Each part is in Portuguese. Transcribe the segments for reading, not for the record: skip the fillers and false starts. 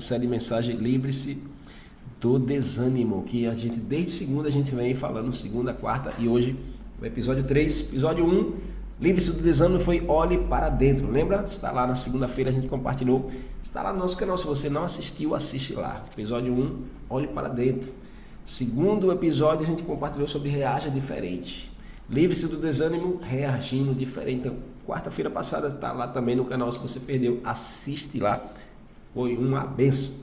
série de mensagem Livre-se do Desânimo, que a gente, desde segunda, a gente vem falando, segunda, quarta, e hoje o episódio 3, episódio 1, Livre-se do Desânimo, foi Olhe para Dentro, lembra? Está lá na segunda-feira, a gente compartilhou, está lá no nosso canal, se você não assistiu, assiste lá, episódio 1, Olhe para Dentro. Segundo episódio, a gente compartilhou sobre Reaja Diferente. Livre-se do Desânimo, reagindo diferente. Então, quarta-feira passada está lá também no canal, se você perdeu, assiste lá, foi uma benção.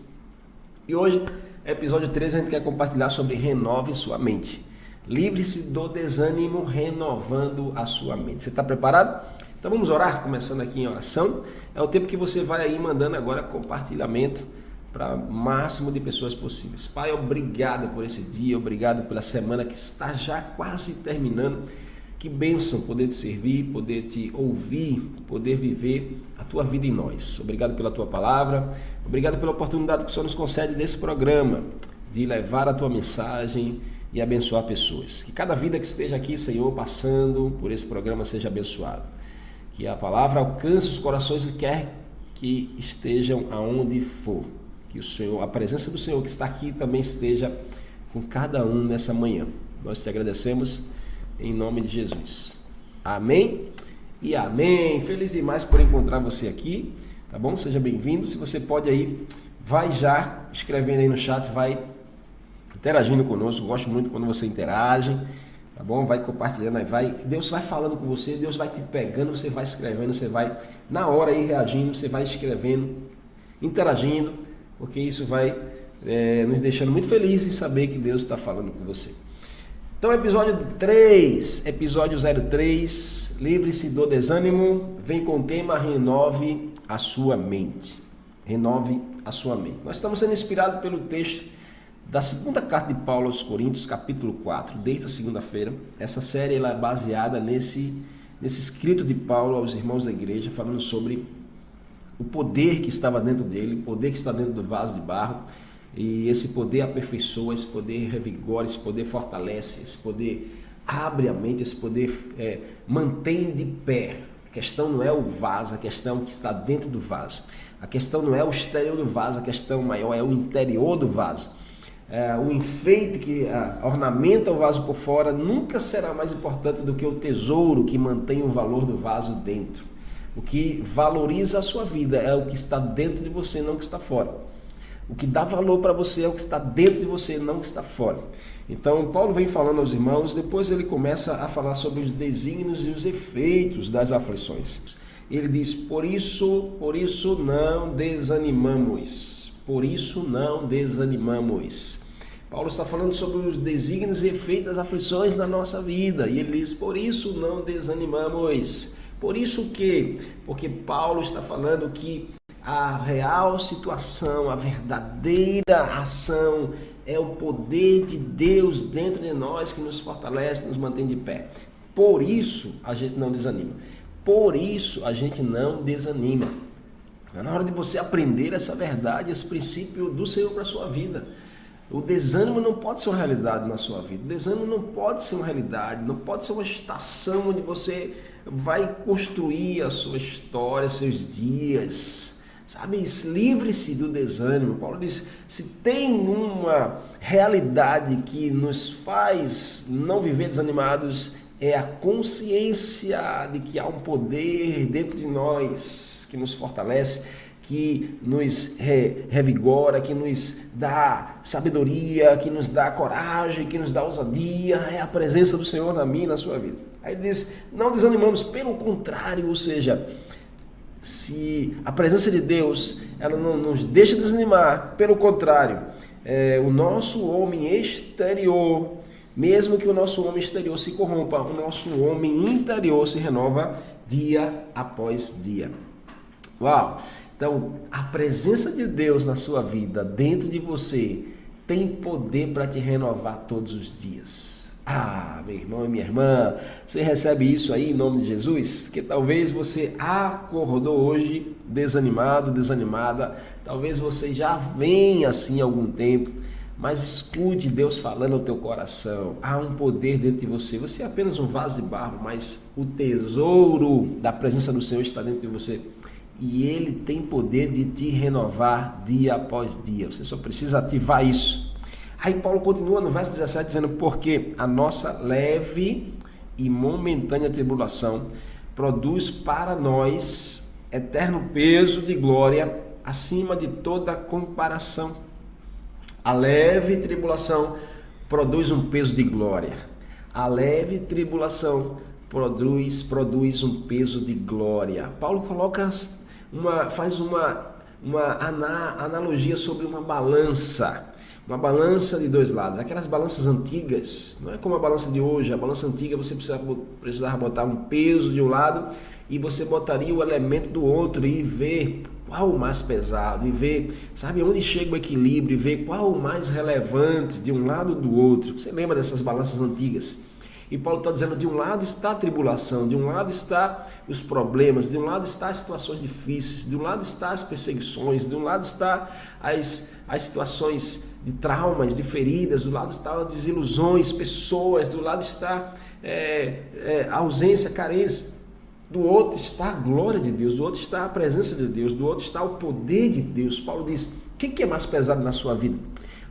E hoje, episódio 3, a gente quer compartilhar sobre Renove Sua Mente. Livre-se do desânimo, renovando a sua mente. Você está preparado? Então vamos orar, começando aqui em oração. É o tempo que você vai aí mandando agora compartilhamento para o máximo de pessoas possíveis. Pai, obrigado por esse dia, obrigado pela semana que está já quase terminando. Que bênção poder te servir, poder te ouvir, poder viver a tua vida em nós. Obrigado pela tua palavra, obrigado pela oportunidade que o Senhor nos concede desse programa, de levar a tua mensagem e abençoar pessoas. Que cada vida que esteja aqui, Senhor, passando por esse programa seja abençoado. Que a palavra alcance os corações e quer que estejam aonde for. Que o Senhor, a presença do Senhor que está aqui também esteja com cada um nessa manhã. Nós te agradecemos em nome de Jesus. Amém e amém. Feliz demais por encontrar você aqui, tá bom? Seja bem-vindo. Se você pode aí, vai já escrevendo aí no chat, vai interagindo conosco. Gosto muito quando você interage, tá bom? Vai compartilhando aí, vai. Deus vai falando com você, Deus vai te pegando, você vai escrevendo, você vai na hora aí reagindo, você vai escrevendo, interagindo, porque isso vai nos deixando muito felizes em saber que Deus está falando com você. Então, episódio 3, episódio 03, Livre-se do Desânimo, vem com o tema Renove a Sua Mente. Renove a Sua Mente. Nós estamos sendo inspirados pelo texto da segunda carta de Paulo aos Coríntios, capítulo 4, desde a segunda-feira. Essa série ela é baseada nesse escrito de Paulo aos irmãos da igreja, falando sobre o poder que estava dentro dele, o poder que está dentro do vaso de barro. E esse poder aperfeiçoa, esse poder revigora, esse poder fortalece, esse poder abre a mente, esse poder mantém de pé. A questão não é o vaso, a questão que está dentro do vaso. A questão não é o exterior do vaso, a questão maior é o interior do vaso. O enfeite que ornamenta o vaso por fora nunca será mais importante do que o tesouro que mantém o valor do vaso dentro. O que valoriza a sua vida é o que está dentro de você, não o que está fora. O que dá valor para você é o que está dentro de você, não o que está fora. Então, Paulo vem falando aos irmãos, depois ele começa a falar sobre os desígnios e os efeitos das aflições. Ele diz, por isso não desanimamos. Por isso não desanimamos. Paulo está falando sobre os desígnios e efeitos das aflições na nossa vida. E ele diz, por isso não desanimamos. Por isso que? Porque Paulo está falando que a real situação, a verdadeira ação é o poder de Deus dentro de nós que nos fortalece, nos mantém de pé. Por isso a gente não desanima. Por isso a gente não desanima. Na hora de você aprender essa verdade, esse princípio do Senhor para a sua vida. O desânimo não pode ser uma realidade na sua vida. O desânimo não pode ser uma realidade, não pode ser uma estação onde você vai construir a sua história, seus dias. Sabe, livre-se do desânimo. Paulo diz, se tem uma realidade que nos faz não viver desanimados, é a consciência de que há um poder dentro de nós que nos fortalece, que nos revigora, que nos dá sabedoria, que nos dá coragem, que nos dá ousadia. É a presença do Senhor na minha e na sua vida. Aí ele diz, não desanimamos, pelo contrário, ou seja, se a presença de Deus ela não nos deixa desanimar, pelo contrário, o nosso homem exterior, mesmo que o nosso homem exterior se corrompa, o nosso homem interior se renova dia após dia. Uau! Então, a presença de Deus na sua vida, dentro de você, tem poder para te renovar todos os dias. Ah, meu irmão e minha irmã, você recebe isso aí em nome de Jesus? Que talvez você acordou hoje desanimado, desanimada, talvez você já venha assim há algum tempo, mas escute Deus falando ao teu coração. Há um poder dentro de você. Você é apenas um vaso de barro, mas o tesouro da presença do Senhor está dentro de você. e Ele tem poder de te renovar dia após dia. Você só precisa ativar isso. Aí Paulo continua no verso 17 dizendo: porque a nossa leve e momentânea tribulação produz para nós eterno peso de glória acima de toda comparação. A leve tribulação produz um peso de glória. A leve tribulação produz um peso de glória. Paulo faz uma analogia sobre uma balança de dois lados. Aquelas balanças antigas, não é como a balança de hoje. A balança antiga você precisava botar um peso de um lado e você botaria o elemento do outro e ver qual o mais pesado, e ver, sabe, onde chega o equilíbrio, e ver qual o mais relevante de um lado ou do outro. Você lembra dessas balanças antigas? E Paulo está dizendo: de um lado está a tribulação, de um lado está os problemas, de um lado está as situações difíceis, de um lado está as perseguições, de um lado está as situações de traumas, de feridas, do lado está as desilusões, pessoas, do lado está a ausência, a carência. Do outro está a glória de Deus, do outro está a presença de Deus, do outro está o poder de Deus. Paulo diz: o que é mais pesado na sua vida?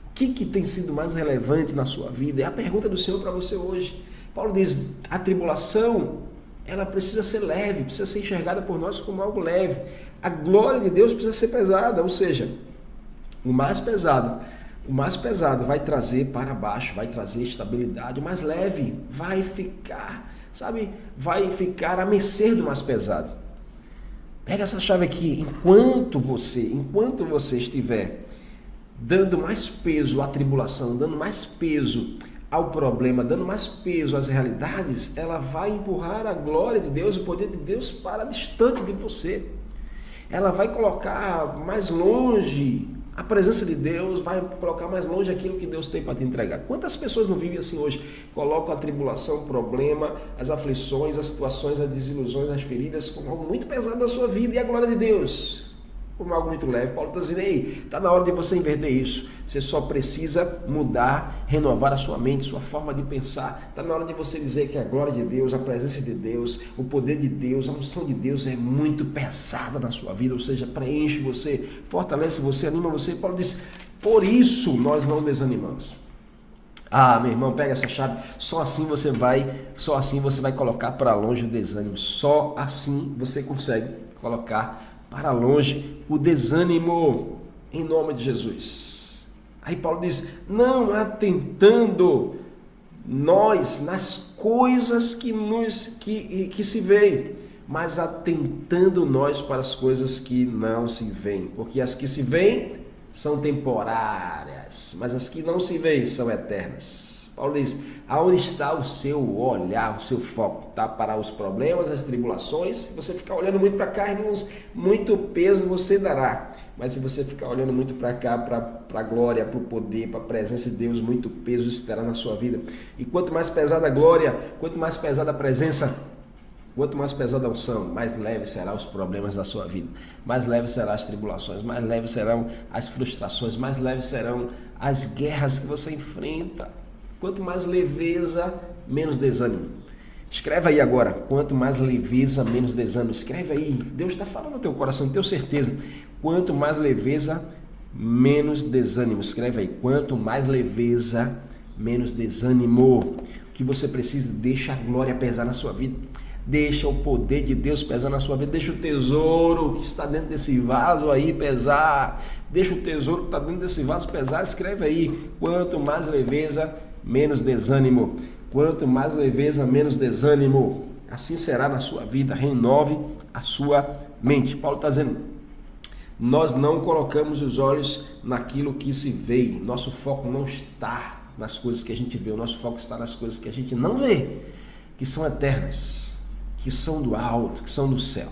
O que tem sido mais relevante na sua vida? É a pergunta do Senhor para você hoje. Paulo diz: a tribulação, ela precisa ser leve, precisa ser enxergada por nós como algo leve. A glória de Deus precisa ser pesada, ou seja, o mais pesado vai trazer para baixo, vai trazer estabilidade. O mais leve vai ficar, vai ficar a mercê do mais pesado. Pega essa chave aqui: enquanto você estiver dando mais peso à tribulação, dando mais peso ao problema, dando mais peso às realidades, ela vai empurrar a glória de Deus, o poder de Deus para distante de você. Ela vai colocar mais longe a presença de Deus, vai colocar mais longe aquilo que Deus tem para te entregar. Quantas pessoas não vivem assim hoje? Colocam a tribulação, o problema, as aflições, as situações, as desilusões, as feridas como algo muito pesado na sua vida, e a glória de Deus como algo muito leve. Paulo está dizendo: ei, está na hora de você inverter isso. Você só precisa mudar, renovar a sua mente, sua forma de pensar. Está na hora de você dizer que a glória de Deus, a presença de Deus, o poder de Deus, a unção de Deus é muito pesada na sua vida, ou seja, preenche você, fortalece você, anima você. Paulo diz: por isso nós não desanimamos. Ah, meu irmão, pega essa chave. Só assim você vai colocar para longe o desânimo. Só assim você consegue colocar para longe o desânimo, em nome de Jesus. Aí Paulo diz: não atentando nós nas coisas que se veem, mas atentando nós para as coisas que não se veem, porque as que se veem são temporárias, mas as que não se veem são eternas. Paulo diz: aonde está o seu olhar, o seu foco? Está para os problemas, as tribulações? Se você ficar olhando muito para cá, irmãos, muito peso você dará. Mas se você ficar olhando muito para cá, para a glória, para o poder, para a presença de Deus, muito peso estará na sua vida. E quanto mais pesada a glória, quanto mais pesada a presença, quanto mais pesada a unção, mais leve serão os problemas da sua vida, mais leve serão as tribulações, mais leve serão as frustrações, mais leve serão as guerras que você enfrenta. Quanto mais leveza, menos desânimo. Escreve aí agora: quanto mais leveza, menos desânimo. Escreve aí, Deus está falando no teu coração, tenho certeza. Quanto mais leveza, menos desânimo. Escreve aí: quanto mais leveza, menos desânimo. O que você precisa: deixa a glória pesar na sua vida. Deixa o poder de Deus pesar na sua vida. Deixa o tesouro que está dentro desse vaso aí pesar. Deixa o tesouro que está dentro desse vaso pesar. Escreve aí: quanto mais leveza, menos desânimo. Quanto mais leveza, menos desânimo. Assim será na sua vida. Renove a sua mente. Paulo está dizendo: nós não colocamos os olhos naquilo que se vê. Nosso foco não está nas coisas que a gente vê. O nosso foco está nas coisas que a gente não vê, que são eternas, que são do alto, que são do céu.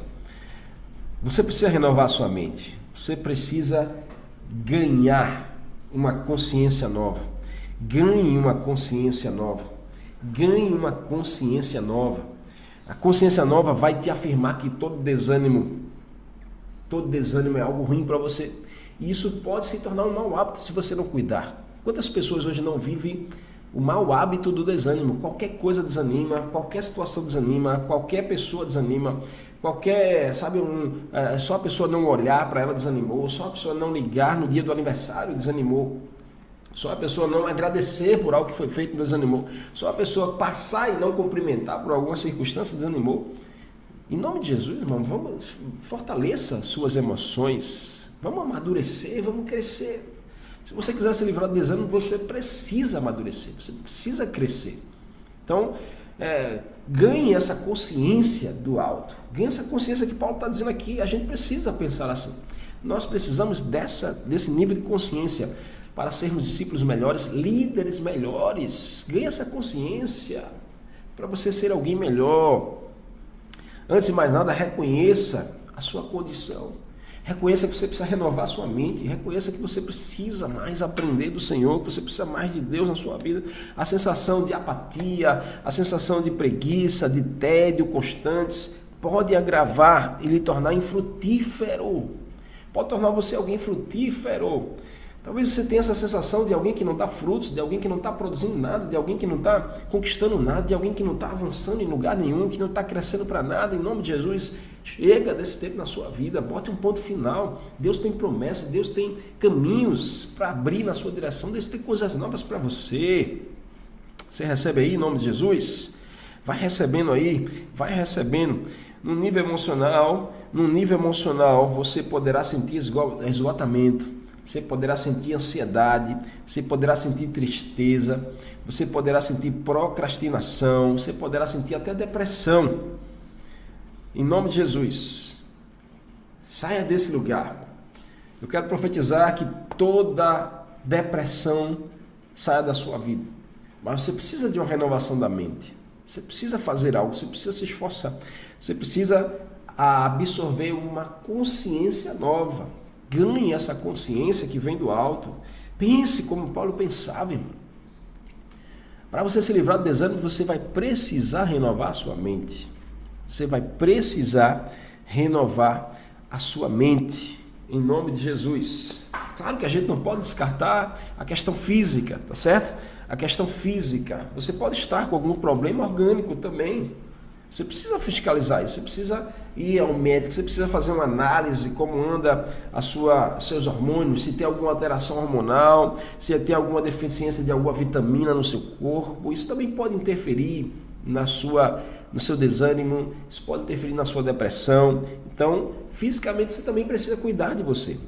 Você precisa renovar a sua mente. Você precisa ganhar uma consciência nova. Ganhe uma consciência nova. Ganhe uma consciência nova. A consciência nova vai te afirmar que todo desânimo é algo ruim para você. E isso pode se tornar um mau hábito se você não cuidar. Quantas pessoas hoje não vivem o mau hábito do desânimo? Qualquer coisa desanima, qualquer situação desanima, qualquer pessoa desanima, qualquer, sabe, só a pessoa não olhar para ela desanimou, só a pessoa não ligar no dia do aniversário desanimou, só a pessoa não agradecer por algo que foi feito desanimou, só a pessoa passar e não cumprimentar por alguma circunstância desanimou. Em nome de Jesus, irmão, vamos, fortaleça suas emoções, vamos amadurecer, vamos crescer. Se você quiser se livrar do desânimo, você precisa amadurecer, você precisa crescer. Então, ganhe essa consciência do alto, ganhe essa consciência que Paulo está dizendo aqui. A gente precisa pensar assim. Nós precisamos desse nível de consciência para sermos discípulos melhores, líderes melhores. Ganhe essa consciência para você ser alguém melhor. Antes de mais nada, reconheça a sua condição. Reconheça que você precisa renovar a sua mente. Reconheça que você precisa mais aprender do Senhor, que você precisa mais de Deus na sua vida. A sensação de apatia, a sensação de preguiça, de tédio constantes, pode agravar e lhe tornar infrutífero. Pode tornar você alguém frutífero. Talvez você tenha essa sensação de alguém que não dá frutos, de alguém que não está produzindo nada, de alguém que não está conquistando nada, de alguém que não está avançando em lugar nenhum, que não está crescendo para nada. Em nome de Jesus, chega desse tempo na sua vida, bote um ponto final. Deus tem promessas, Deus tem caminhos para abrir na sua direção, Deus tem coisas novas para você. Você recebe aí em nome de Jesus? Vai recebendo aí, vai recebendo. No nível emocional, você poderá sentir esgotamento. Você poderá sentir ansiedade, você poderá sentir tristeza, você poderá sentir procrastinação, você poderá sentir até depressão. Em nome de Jesus, saia desse lugar. Eu quero profetizar que toda depressão saia da sua vida. Mas você precisa de uma renovação da mente. Você precisa fazer algo, você precisa se esforçar. Você precisa absorver uma consciência nova. Ganhe essa consciência que vem do alto. Pense como Paulo pensava, irmão. Para você se livrar do desânimo, você vai precisar renovar a sua mente. Você vai precisar renovar a sua mente. Em nome de Jesus. Claro que a gente não pode descartar a questão física, tá certo? A questão física. Você pode estar com algum problema orgânico também. Você precisa fiscalizar isso, você precisa ir ao médico, você precisa fazer uma análise como anda seus hormônios, se tem alguma alteração hormonal, se tem alguma deficiência de alguma vitamina no seu corpo. Isso também pode interferir no seu desânimo, isso pode interferir na sua depressão. Então, fisicamente você também precisa cuidar de você.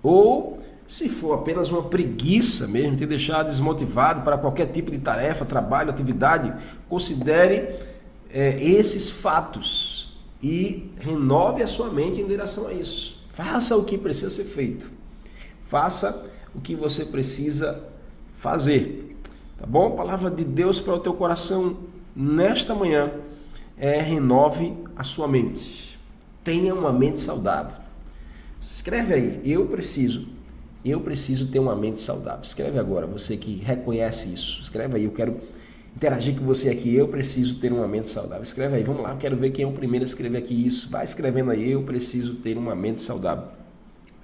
Ou, se for apenas uma preguiça mesmo, te deixar desmotivado para qualquer tipo de tarefa, trabalho, atividade, considere esses fatos e renove a sua mente em direção a isso. Faça o que precisa ser feito. Faça o que você precisa fazer. Tá bom? Palavra de Deus para o teu coração nesta manhã renove a sua mente. Tenha uma mente saudável. Escreve aí, eu preciso ter uma mente saudável. Escreve agora, você que reconhece isso. Escreve aí, eu quero interagir com você aqui. Eu preciso ter uma mente saudável. Escreve aí, vamos lá, eu quero ver quem é o primeiro a escrever aqui isso. Vai escrevendo aí, eu preciso ter uma mente saudável.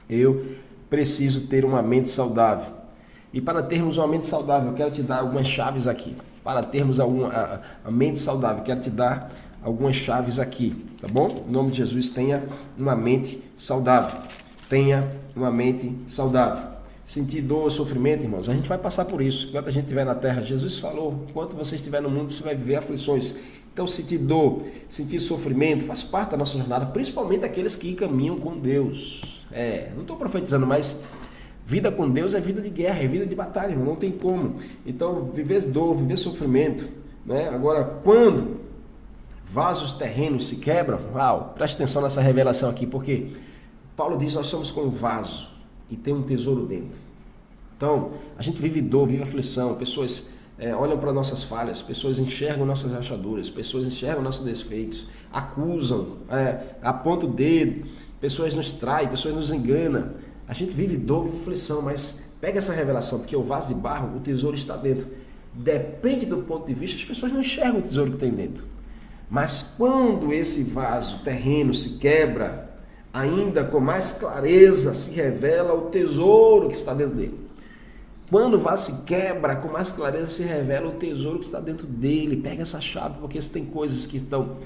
Eu preciso ter uma mente saudável. E para termos uma mente saudável, eu quero te dar algumas chaves aqui. Para termos a mente saudável, eu quero te dar algumas chaves aqui, tá bom? Em nome de Jesus, tenha uma mente saudável. Tenha uma mente saudável. Sentir dor, sofrimento, irmãos, a gente vai passar por isso. Enquanto a gente estiver na terra, Jesus falou, enquanto você estiver no mundo, você vai viver aflições. Então, sentir dor, sentir sofrimento, faz parte da nossa jornada, principalmente aqueles que caminham com Deus. Não estou profetizando, mas vida com Deus é vida de guerra, é vida de batalha, irmão, não tem como. Então, viver dor, viver sofrimento, né? Agora, quando vasos terrenos se quebram, preste atenção nessa revelação aqui, porque Paulo diz, nós somos como um vaso e tem um tesouro dentro. Então, a gente vive dor, vive aflição, pessoas olham para nossas falhas, pessoas enxergam nossas rachaduras, pessoas enxergam nossos defeitos, acusam, apontam o dedo, pessoas nos traem, pessoas nos enganam. A gente vive dor, vive aflição, mas pega essa revelação, porque o vaso de barro, o tesouro está dentro. Depende do ponto de vista, as pessoas não enxergam o tesouro que tem dentro. Mas quando esse vaso terreno se quebra, ainda com mais clareza se revela o tesouro que está dentro dele. Quando o vaso se quebra, com mais clareza se revela o tesouro que está dentro dele. Pega essa chave, porque se tem coisas que estão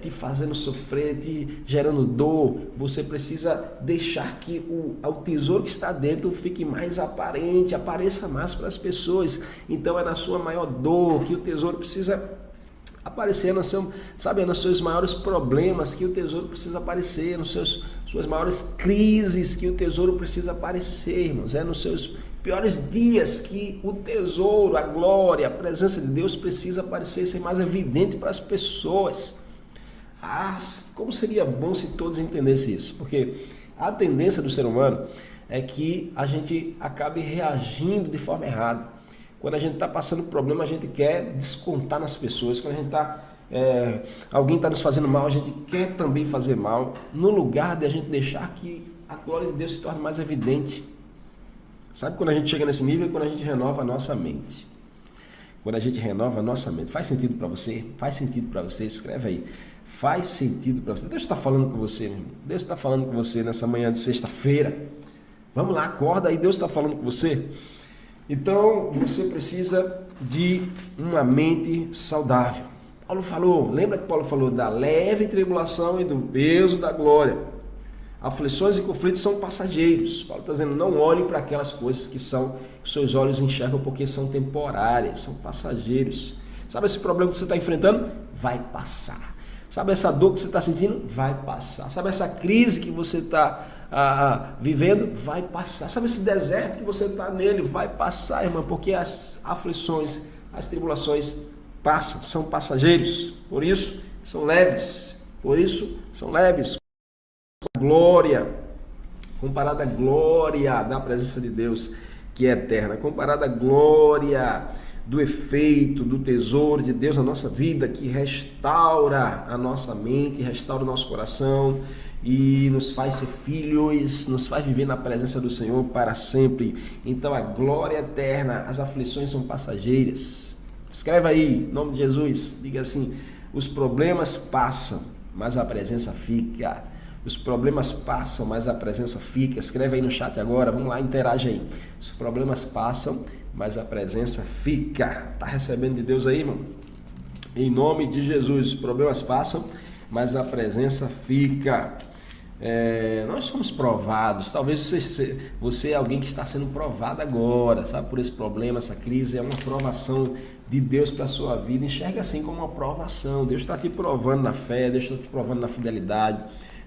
te fazendo sofrer, te gerando dor, você precisa deixar que o tesouro que está dentro fique mais aparente, apareça mais para as pessoas. Então é na sua maior dor que o tesouro precisa aparecer, nos seus maiores problemas que o tesouro precisa aparecer, suas maiores crises que o tesouro precisa aparecer, irmãos. É nos seus piores dias que o tesouro, a glória, a presença de Deus precisa aparecer, ser mais evidente para as pessoas. Como seria bom se todos entendessem isso, porque a tendência do ser humano é que a gente acabe reagindo de forma errada. Quando a gente está passando problema, a gente quer descontar nas pessoas. Quando a gente alguém está nos fazendo mal, a gente quer também fazer mal, no lugar de a gente deixar que a glória de Deus se torne mais evidente. Sabe quando a gente chega nesse nível? Quando a gente renova a nossa mente. Quando a gente renova a nossa mente. Faz sentido para você? Faz sentido para você? Escreve aí. Faz sentido para você? Deus está falando com você, meu irmão. Deus está falando com você nessa manhã de sexta-feira. Vamos lá, acorda aí, Deus está falando com você. Então, você precisa de uma mente saudável. Paulo falou, lembra que Paulo falou da leve tribulação e do peso da glória. Aflições e conflitos são passageiros. Paulo está dizendo, não olhe para aquelas coisas que seus olhos enxergam porque são temporárias, são passageiros. Sabe esse problema que você está enfrentando? Vai passar. Sabe essa dor que você está sentindo? Vai passar. Sabe essa crise que você está vivendo? Vai passar. Sabe esse deserto que você está nele? Vai passar, irmão, porque as aflições, as tribulações passam, são passageiros. Por isso, são leves. Por isso, são leves. Glória, comparada à glória da presença de Deus, que é eterna, comparada à glória do efeito, do tesouro de Deus na nossa vida, que restaura a nossa mente, restaura o nosso coração e nos faz ser filhos, nos faz viver na presença do Senhor para sempre. Então a glória eterna, as aflições são passageiras. Escreva aí, em nome de Jesus, diga assim, os problemas passam, mas a presença fica. Os problemas passam, mas a presença fica. Escreve aí no chat agora, vamos lá, interage aí. Os problemas passam, mas a presença fica. Tá recebendo de Deus aí, irmão? Em nome de Jesus, os problemas passam, mas a presença fica. Nós somos provados. Talvez você é alguém que está sendo provado agora, sabe? Por esse problema, essa crise, é uma provação de Deus para a sua vida. Enxerga assim como uma provação. Deus está te provando na fé, Deus está te provando na fidelidade.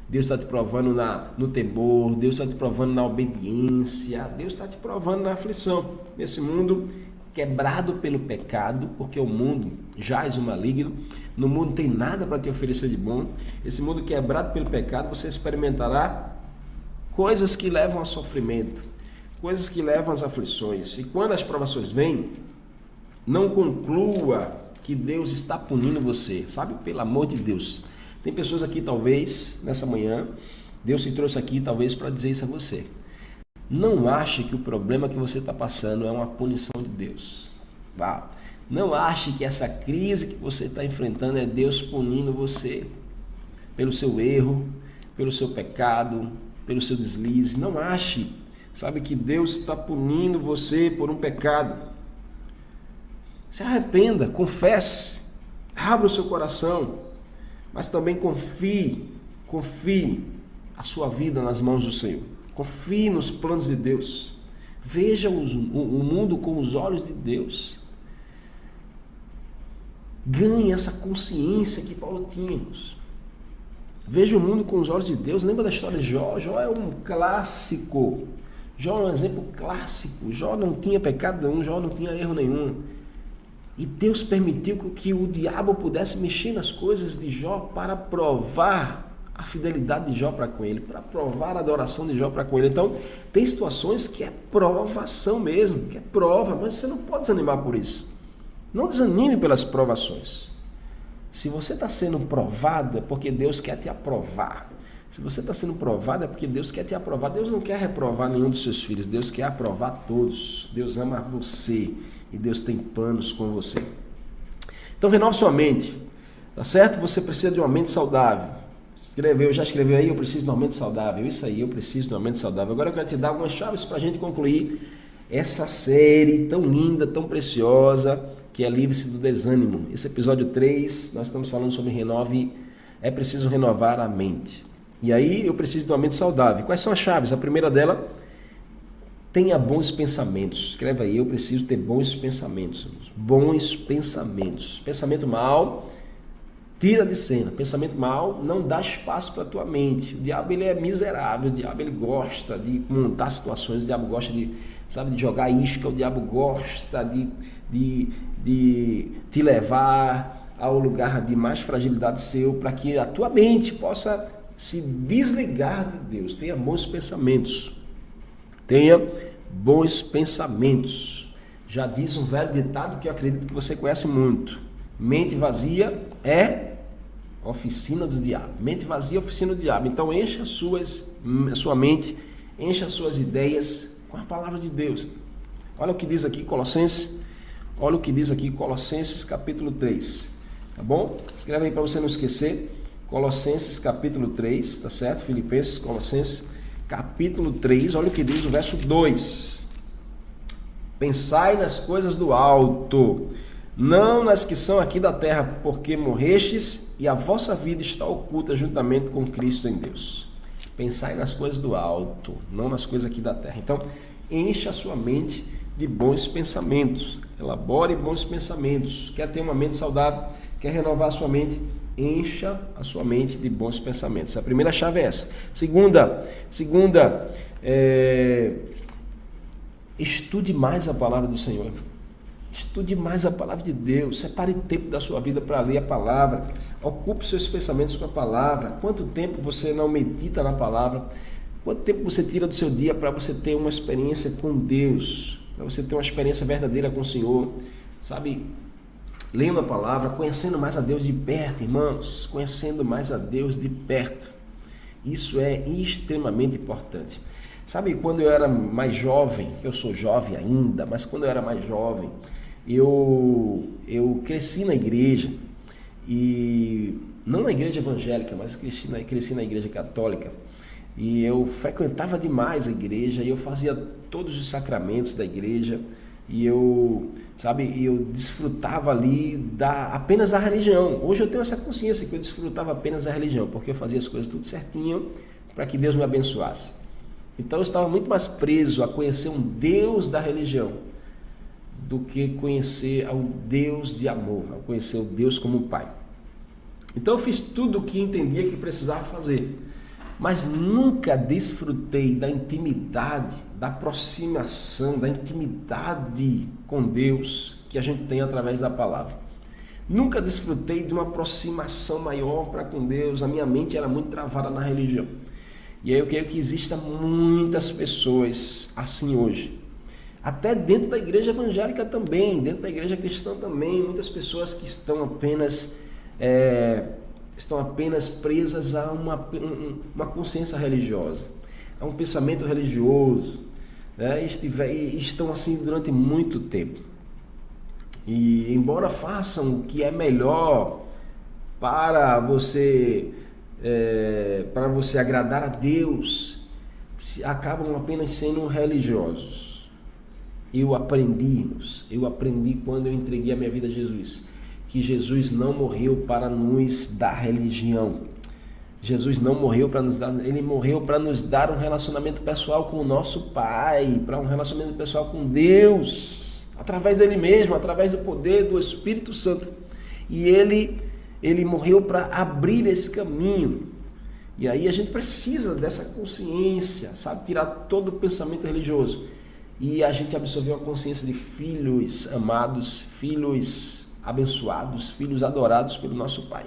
Deus está te provando no temor, Deus está te provando na obediência, Deus está te provando na aflição. Nesse mundo quebrado pelo pecado, porque o mundo jaz o maligno, no mundo não tem nada para te oferecer de bom. Esse mundo quebrado pelo pecado, você experimentará coisas que levam a sofrimento, coisas que levam às aflições. E quando as provações vêm, não conclua que Deus está punindo você, sabe? Pelo amor de Deus. Tem pessoas aqui, talvez, nessa manhã, Deus te trouxe aqui, talvez, para dizer isso a você. Não ache que o problema que você está passando é uma punição de Deus. Não ache que essa crise que você está enfrentando é Deus punindo você pelo seu erro, pelo seu pecado, pelo seu deslize. Não ache, sabe, que Deus está punindo você por um pecado. Se arrependa, confesse, abra o seu coração. Mas também confie a sua vida nas mãos do Senhor. Confie nos planos de Deus. Veja o mundo com os olhos de Deus. Ganhe essa consciência que Paulo tinha. Veja o mundo com os olhos de Deus. Lembra da história de Jó? Jó é um clássico. Jó é um exemplo clássico. Jó não tinha pecado nenhum, Jó não tinha erro nenhum. E Deus permitiu que o diabo pudesse mexer nas coisas de Jó para provar a fidelidade de Jó para com ele, para provar a adoração de Jó para com ele. Então, tem situações que é provação mesmo, que é prova, mas você não pode desanimar por isso. Não desanime pelas provações. Se você está sendo provado, é porque Deus quer te aprovar. Se você está sendo provado, é porque Deus quer te aprovar. Deus não quer reprovar nenhum dos seus filhos, Deus quer aprovar todos. Deus ama você. E Deus tem planos com você. Então renove sua mente, tá certo? Você precisa de uma mente saudável. Já escreveu aí, eu preciso de uma mente saudável. Isso aí, eu preciso de uma mente saudável. Agora eu quero te dar algumas chaves para a gente concluir essa série tão linda, tão preciosa, que é Livre-se do Desânimo. Esse episódio 3, nós estamos falando sobre é preciso renovar a mente. E aí eu preciso de uma mente saudável. Quais são as chaves? A primeira dela, tenha bons pensamentos. Escreva aí, eu preciso ter bons pensamentos. Bons pensamentos. Pensamento mal, tira de cena. Pensamento mal não dá espaço para a tua mente. O diabo, ele é miserável. O diabo, ele gosta de montar situações. O diabo gosta de jogar isca. O diabo gosta de te levar ao lugar de mais fragilidade seu, para que a tua mente possa se desligar de Deus. Tenha bons pensamentos. Tenha bons pensamentos. Já diz um velho ditado que eu acredito que você conhece muito. Mente vazia é oficina do diabo. Mente vazia é oficina do diabo. Então encha a sua mente, encha as suas ideias com a palavra de Deus. Olha o que diz aqui Colossenses. Olha o que diz aqui Colossenses capítulo 3. Tá bom? Escreve aí para você não esquecer. Colossenses capítulo 3, tá certo? Filipenses, Colossenses capítulo 3, olha o que diz o verso 2. Pensai nas coisas do alto, não nas que são aqui da terra, porque morrestes e a vossa vida está oculta juntamente com Cristo em Deus. Pensai nas coisas do alto, não nas coisas aqui da terra. Então, encha a sua mente de bons pensamentos. Elabore bons pensamentos. Quer ter uma mente saudável? Quer renovar a sua mente? Encha a sua mente de bons pensamentos. A primeira chave é essa. Segunda, estude mais a palavra do Senhor. Estude mais a palavra de Deus. Separe tempo da sua vida para ler a palavra. Ocupe seus pensamentos com a palavra. Quanto tempo você não medita na palavra? Quanto tempo você tira do seu dia para você ter uma experiência com Deus? Para você ter uma experiência verdadeira com o Senhor? Sabe? Lendo a palavra, conhecendo mais a Deus de perto, irmãos. Conhecendo mais a Deus de perto. Isso é extremamente importante. Sabe, quando eu era mais jovem, eu sou jovem ainda, mas quando eu era mais jovem, eu cresci na igreja, e não na igreja evangélica, mas cresci na igreja católica, e eu frequentava demais a igreja, e eu fazia todos os sacramentos da igreja, e eu desfrutava ali apenas da religião. Hoje eu tenho essa consciência que eu desfrutava apenas da religião, porque eu fazia as coisas tudo certinho para que Deus me abençoasse. Então eu estava muito mais preso a conhecer um Deus da religião do que conhecer ao Deus de amor, a conhecer o Deus como Pai. Então eu fiz tudo o que entendia que precisava fazer, mas nunca desfrutei da intimidade, da aproximação, da intimidade com Deus que a gente tem através da palavra. Nunca desfrutei de uma aproximação maior para com Deus. A minha mente era muito travada na religião. E aí eu quero que existam muitas pessoas assim hoje. Até dentro da igreja evangélica também, dentro da igreja cristã também, muitas pessoas que estão apenas presas a uma consciência religiosa, a um pensamento religioso, né? E estão assim durante muito tempo. E embora façam o que é melhor para você agradar a Deus, acabam apenas sendo religiosos. Eu aprendi quando eu entreguei a minha vida a Jesus, que Jesus não morreu para nos dar religião. Jesus não morreu para nos dar, ele morreu para nos dar um relacionamento pessoal com o nosso Pai, para um relacionamento pessoal com Deus, através dele mesmo, através do poder do Espírito Santo. E ele morreu para abrir esse caminho. E aí a gente precisa dessa consciência, sabe? Tirar todo o pensamento religioso. E a gente absorver uma consciência de filhos amados, filhos abençoados, filhos adorados pelo nosso Pai.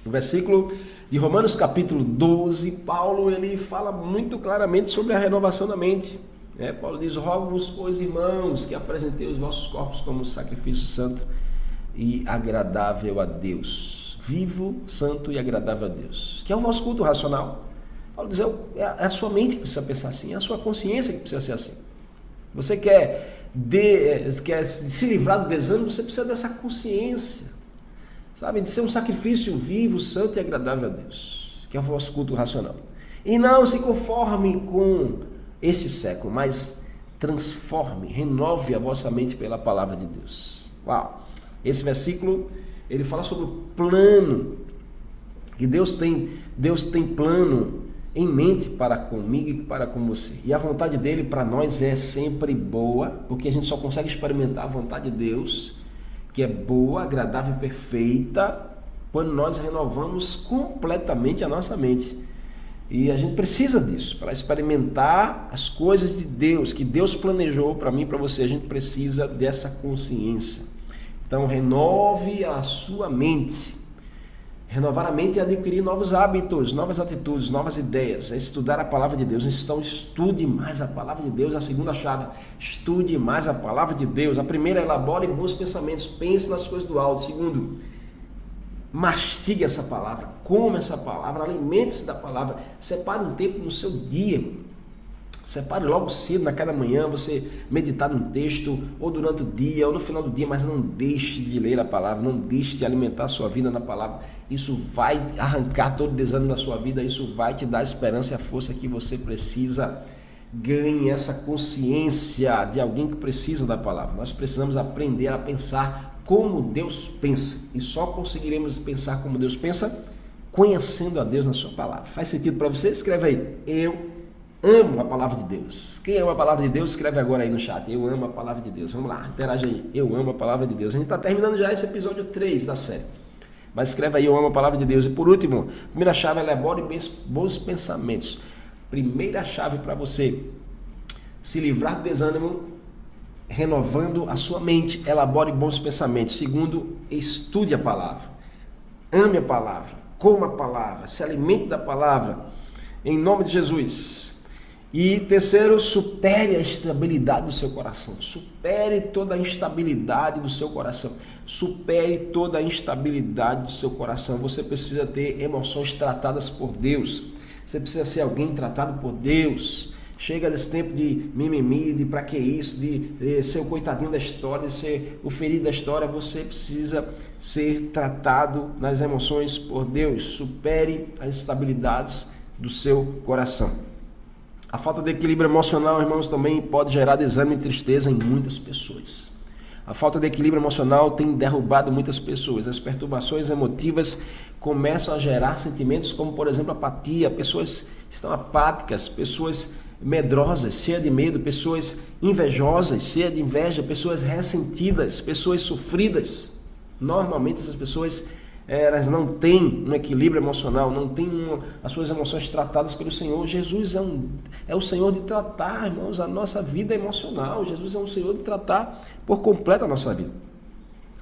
No versículo de Romanos capítulo 12, Paulo ele fala muito claramente sobre a renovação da mente. Paulo diz: rogo-vos, pois, irmãos, que apresentei os vossos corpos como sacrifício santo e agradável a Deus, vivo, santo e agradável a Deus, que é o vosso culto racional. Paulo diz: é a sua mente que precisa pensar assim, é a sua consciência que precisa ser assim. Você quer se livrar do desânimo, você precisa dessa consciência, sabe, de ser um sacrifício vivo, santo e agradável a Deus, que é o vosso culto racional. E não se conforme com este século, mas transforme, renove a vossa mente pela palavra de Deus. Uau! Esse versículo, ele fala sobre o plano, que Deus tem plano em mente para comigo e para com você. E a vontade dele para nós é sempre boa, porque a gente só consegue experimentar a vontade de Deus, que é boa, agradável e perfeita, quando nós renovamos completamente a nossa mente. E a gente precisa disso, para experimentar as coisas de Deus, que Deus planejou para mim e para você. A gente precisa dessa consciência. Então, renove a sua mente. Renovar a mente é adquirir novos hábitos, novas atitudes, novas ideias. É estudar a palavra de Deus. Então, estude mais a palavra de Deus. A segunda chave, estude mais a palavra de Deus. A primeira, elabore bons pensamentos. Pense nas coisas do alto. Segundo, mastigue essa palavra, coma essa palavra, alimente-se da palavra. Separe um tempo no seu dia. Separe logo cedo, na cada manhã, você meditar num texto, ou durante o dia, ou no final do dia, mas não deixe de ler a palavra, não deixe de alimentar a sua vida na palavra. Isso vai arrancar todo o desânimo da sua vida, isso vai te dar a esperança e a força que você precisa. Ganhe essa consciência de alguém que precisa da palavra. Nós precisamos aprender a pensar como Deus pensa, e só conseguiremos pensar como Deus pensa conhecendo a Deus na sua palavra. Faz sentido para você? Escreve aí, eu amo a palavra de Deus. Quem ama a palavra de Deus, escreve agora aí no chat. Eu amo a palavra de Deus. Vamos lá, interage aí. Eu amo a palavra de Deus. A gente está terminando já esse episódio 3 da série. Mas escreve aí, eu amo a palavra de Deus. E por último, primeira chave, elabore bons pensamentos. Primeira chave para você se livrar do desânimo, renovando a sua mente, elabore bons pensamentos. Segundo, estude a palavra. Ame a palavra. Coma a palavra. Se alimente da palavra. Em nome de Jesus. E terceiro, supere a instabilidade do seu coração. Supere toda a instabilidade do seu coração. Supere toda a instabilidade do seu coração. Você precisa ter emoções tratadas por Deus. Você precisa ser alguém tratado por Deus. Chega desse tempo de mimimi, de pra que isso, de ser o coitadinho da história, de ser o ferido da história. Você precisa ser tratado nas emoções por Deus. Supere as instabilidades do seu coração. A falta de equilíbrio emocional, irmãos, também pode gerar desânimo e tristeza em muitas pessoas. A falta de equilíbrio emocional tem derrubado muitas pessoas. As perturbações emotivas começam a gerar sentimentos como, por exemplo, apatia. Pessoas estão apáticas, pessoas medrosas, cheias de medo, pessoas invejosas, cheias de inveja, pessoas ressentidas, pessoas sofridas. Normalmente essas pessoas elas não têm um equilíbrio emocional, não têm as suas emoções tratadas pelo Senhor. Jesus é o Senhor de tratar, irmãos, a nossa vida emocional. Jesus é um Senhor de tratar por completo a nossa vida.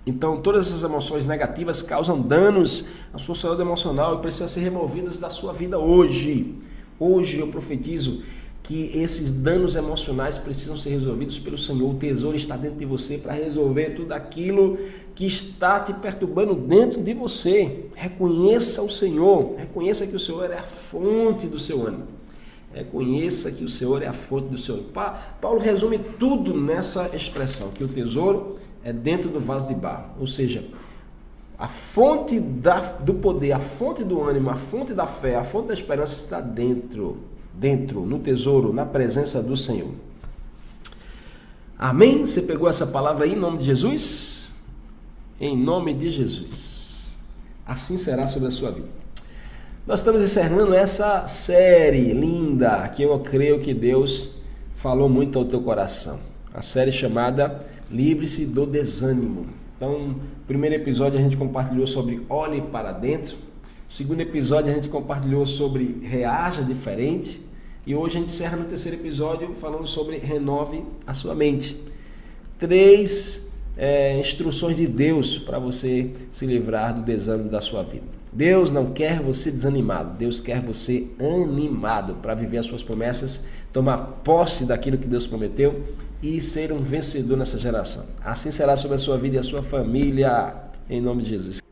Então, todas essas emoções negativas causam danos à sua saúde emocional e precisam ser removidas da sua vida hoje. Hoje eu profetizo que esses danos emocionais precisam ser resolvidos pelo Senhor. O tesouro está dentro de você para resolver tudo aquilo que está te perturbando dentro de você. Reconheça o Senhor, reconheça que o Senhor é a fonte do seu ânimo. Reconheça que o Senhor é a fonte do seu ânimo. Paulo resume tudo nessa expressão, que o tesouro é dentro do vaso de barro. Ou seja, a fonte do poder, a fonte do ânimo, a fonte da fé, a fonte da esperança está dentro, no tesouro, na presença do Senhor. Amém? Você pegou essa palavra aí em nome de Jesus? Em nome de Jesus. Assim será sobre a sua vida. Nós estamos encerrando essa série linda, que eu creio que Deus falou muito ao teu coração. A série chamada Livre-se do Desânimo. Então, no primeiro episódio a gente compartilhou sobre olhe para dentro. Segundo episódio a gente compartilhou sobre reaja diferente. E hoje a gente encerra no terceiro episódio falando sobre renove a sua mente. 3 instruções de Deus para você se livrar do desânimo da sua vida. Deus não quer você desanimado, Deus quer você animado para viver as suas promessas, tomar posse daquilo que Deus prometeu e ser um vencedor nessa geração. Assim será sobre a sua vida e a sua família, em nome de Jesus.